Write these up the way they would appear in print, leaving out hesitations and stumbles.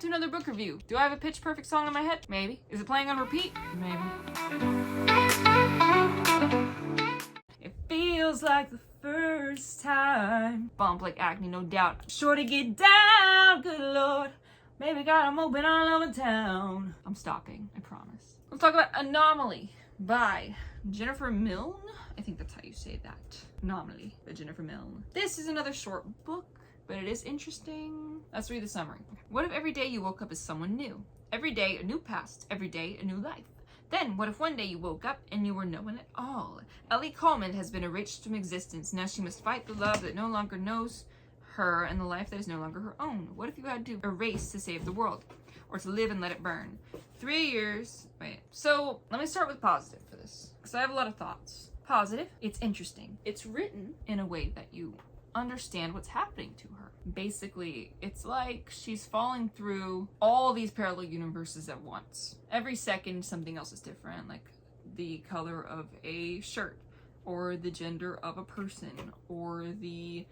to another book review. Do I have a pitch perfect song in my head? Maybe. Is it playing on repeat? Maybe. It feels like the first time. Bump like acne, no doubt. Sure to get down, good lord. Maybe got 'em open all over town. I'm stopping, I promise. Let's talk about Anomaly by Jennifer Milne. I think that's how you say that. Anomaly by Jennifer Milne. This is another short book, but it is interesting. Let's read the summary. What if every day you woke up as someone new? Every day a new past, every day a new life. Then what if one day you woke up and you were no one at all? Ellie Coleman has been erased from existence. Now she must fight the love that no longer knows her and the life that is no longer her own. What if you had to erase to save the world? Or to live and let it burn? 3 years. Wait. So let me start with positive for this, because I have a lot of thoughts. Positive, it's interesting. It's written in a way that you understand what's happening to her. Basically, it's like she's falling through all these parallel universes at once. Every second, something else is different, like the color of a shirt, or the gender of a person, or the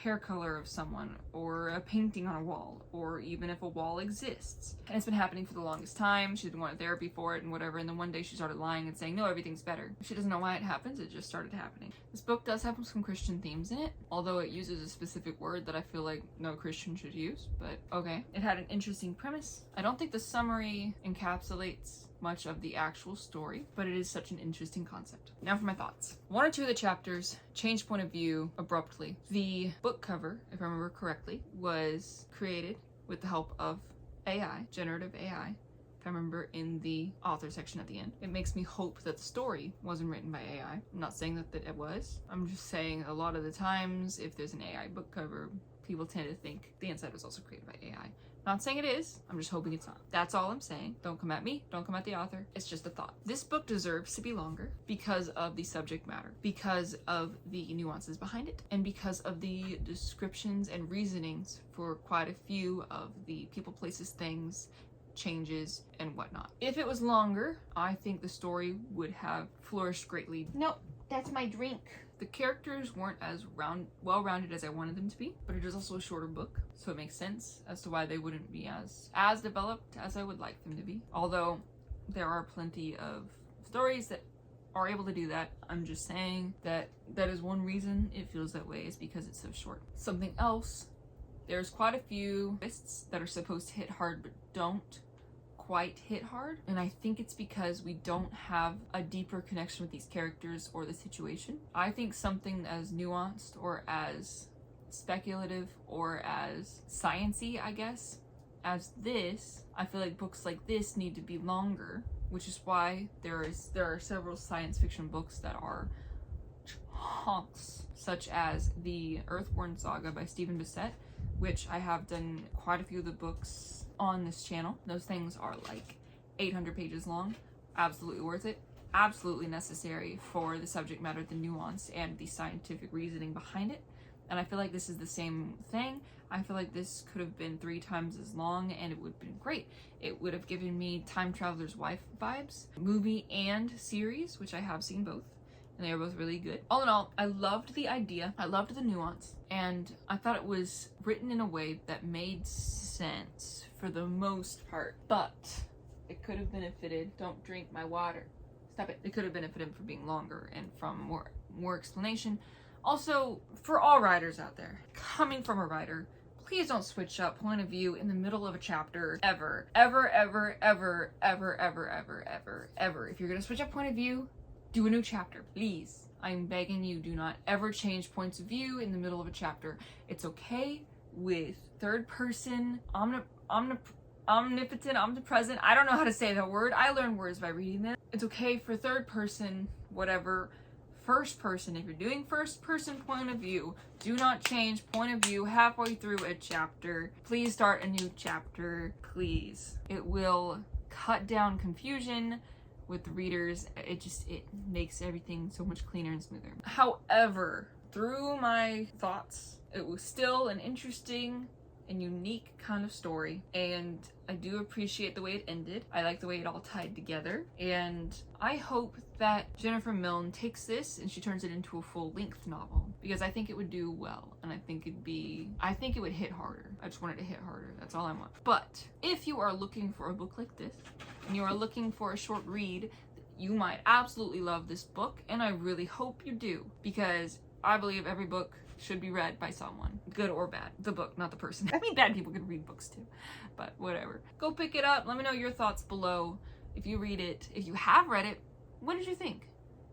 hair color of someone, or a painting on a wall, or even if a wall exists. And it's been happening for the longest time. She's been going to therapy for it and whatever, and then one day she started lying and saying, no, everything's better. She doesn't know why it happens, it just started happening. This book does have some Christian themes in it, although it uses a specific word that I feel like no Christian should use, but okay. It had an interesting premise. I don't think the summary encapsulates much of the actual story, but it is such an interesting concept. Now for my thoughts. 1 or 2 of the chapters changed point of view abruptly. The book cover, if I remember correctly, was created with the help of AI, generative AI, if I remember in the author section at the end. It makes me hope that the story wasn't written by AI. I'm not saying that it was. I'm just saying a lot of the times, if there's an AI book cover, people tend to think the inside was also created by AI. Not saying it is, I'm just hoping it's not. That's all I'm saying. Don't come at me, don't come at the author. It's just a thought. This book deserves to be longer because of the subject matter, because of the nuances behind it, and because of the descriptions and reasonings for quite a few of the people, places, things, changes, and whatnot. If it was longer, I think the story would have flourished greatly. Nope, that's my drink. The characters weren't as well-rounded as I wanted them to be, but it is also a shorter book, so it makes sense as to why they wouldn't be as developed as I would like them to be. Although there are plenty of stories that are able to do that. I'm just saying that that is one reason it feels that way, is because it's so short. Something else, there's quite a few twists that are supposed to hit hard but don't quite hit hard, and I think it's because we don't have a deeper connection with these characters or the situation. I think something as nuanced or as speculative or as science-y, I guess, as this, I feel like books like this need to be longer, which is why there are several science fiction books that are chunks, such as the Earthborn Saga by Stephen Bissett, which I have done quite a few of the books on this channel. Those things are like 800 pages long. Absolutely worth it. Absolutely necessary for the subject matter, the nuance, and the scientific reasoning behind it. And I feel like this is the same thing. I feel like this could have been 3 times as long and it would have been great. It would have given me Time Traveler's Wife vibes, movie and series, which I have seen both, and they are both really good. All in all, I loved the idea, I loved the nuance, and I thought it was written in a way that made sense for the most part, but it could have benefited, don't drink my water, stop it. It could have benefited from being longer and from more explanation. Also, for all writers out there, coming from a writer, please don't switch up point of view in the middle of a chapter, ever. Ever, ever, ever, ever, ever, ever, ever, ever. If you're gonna switch up point of view, do a new chapter, please. I'm begging you, do not ever change points of view in the middle of a chapter. It's okay with third person, omnipotent, omnipresent, I don't know how to say that word. I learned words by reading them. It's okay for third person, whatever. First person, if you're doing first person point of view, do not change point of view halfway through a chapter. Please start a new chapter, please. It will cut down confusion with the readers. It makes everything so much cleaner and smoother. However, through my thoughts, it was still an interesting and unique kind of story, and I do appreciate the way it ended. I like the way it all tied together, and I hope that Jennifer Milne takes this and she turns it into a full-length novel, because I think it would do well, and I think it would hit harder. I just want it to hit harder. That's all I want. But if you are looking for a book like this, and you are looking for a short read, you might absolutely love this book, and I really hope you do, because I believe every book should be read by someone, good or bad. The book, not the person. I mean, bad people can read books too, but whatever. Go pick it up. Let me know your thoughts below. If you read it, if you have read it, what did you think?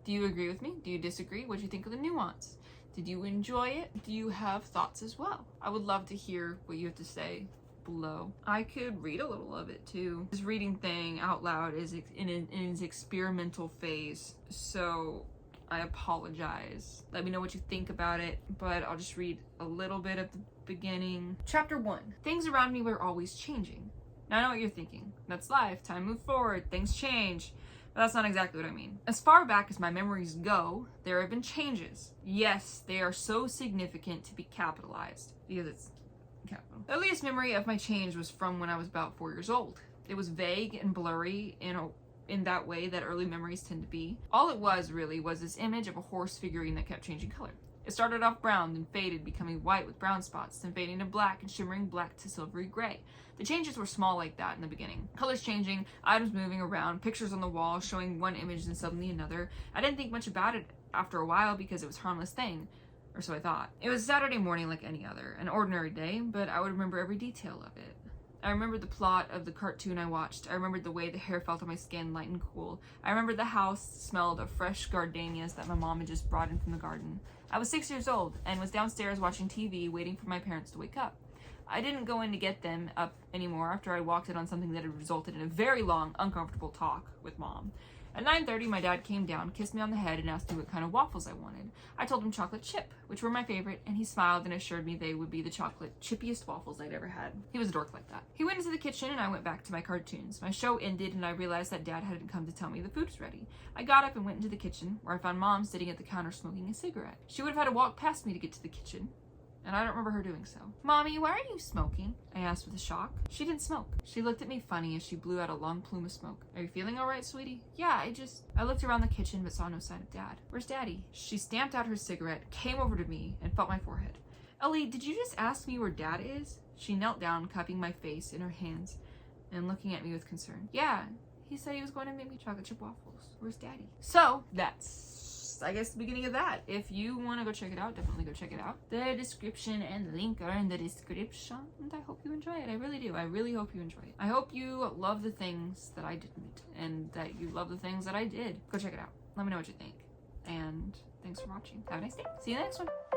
Do you agree with me? Do you disagree? What did you think of the nuance? Did you enjoy it? Do you have thoughts as well? I would love to hear what you have to say below. I could read a little of it too. This reading thing out loud is in its experimental phase, so I apologize. Let me know what you think about it, but I'll just read a little bit of the beginning. Chapter 1. Things around me were always changing. Now I know what you're thinking. That's life. Time moves forward. Things change. But that's not exactly what I mean. As far back as my memories go, there have been changes. Yes, they are so significant to be capitalized, because it's capital. The earliest memory of my change was from when I was about 4 years old. It was vague and blurry in that way that early memories tend to be. All it was really was this image of a horse figurine that kept changing color. It started off brown, then faded, becoming white with brown spots, then fading to black and shimmering black to silvery gray. The changes were small like that in the beginning. Colors changing, items moving around, pictures on the wall showing one image and suddenly another. I didn't think much about it after a while because it was a harmless thing, or so I thought. It was Saturday morning like any other, an ordinary day, but I would remember every detail of it. I remembered the plot of the cartoon I watched. I remembered the way the hair felt on my skin, light and cool. I remembered the house smelled of fresh gardenias that my mom had just brought in from the garden. I was 6 years old and was downstairs watching TV, waiting for my parents to wake up. I didn't go in to get them up anymore after I walked in on something that had resulted in a very long, uncomfortable talk with Mom. At 9:30, my dad came down, kissed me on the head, and asked me what kind of waffles I wanted. I told him chocolate chip, which were my favorite, and he smiled and assured me they would be the chocolate chippiest waffles I'd ever had. He was a dork like that. He went into the kitchen, and I went back to my cartoons. My show ended, and I realized that Dad hadn't come to tell me the food was ready. I got up and went into the kitchen, where I found Mom sitting at the counter smoking a cigarette. She would have had to walk past me to get to the kitchen, and I don't remember her doing so. "Mommy, why are you smoking?" I asked with a shock. She didn't smoke. She looked at me funny as she blew out a long plume of smoke. "Are you feeling all right, sweetie?" "Yeah, I looked around the kitchen but saw no sign of Dad." "Where's Daddy?" She stamped out her cigarette, came over to me, and felt my forehead. "Ellie, did you just ask me where Dad is?" She knelt down, cupping my face in her hands and looking at me with concern. "Yeah, he said he was going to make me chocolate chip waffles. Where's Daddy?" So that's, I guess, the beginning of that. If you want to go check it out, definitely go check it out. The description and the link are in the description, and I hope you enjoy it. I really do. I really hope you enjoy it. I hope you love the things that I didn't, and that you love the things that I did. Go check it out. Let me know what you think. And thanks for watching. Have a nice day. See you in the next one.